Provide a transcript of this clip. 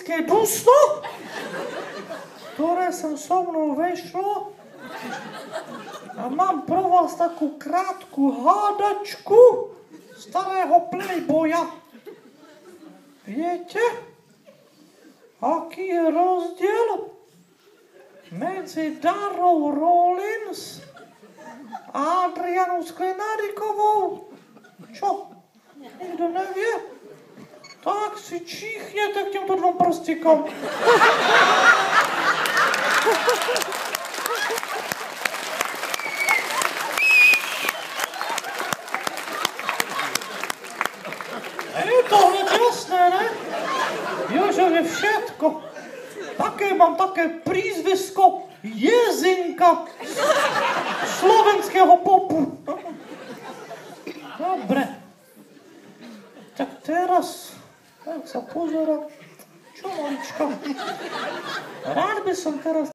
slovenské dusno, ktoré sem so mnou vešlo. A mám pro vás takú krátku hádačku starého playboya. Viete, aký je rozdiel medzi Darou Rawlings a Adrianou Sklenárikovou? Čo? Nikto nevie? Tak si číchnete k týmto dvom prstikom. Je to hneď jasné, ne? Jožo je všetko. Mám také prízvisko Jezinka slovenského popu. Dobre. Tak teraz, tak sa pozerám. Čo, malička? Rád by som teraz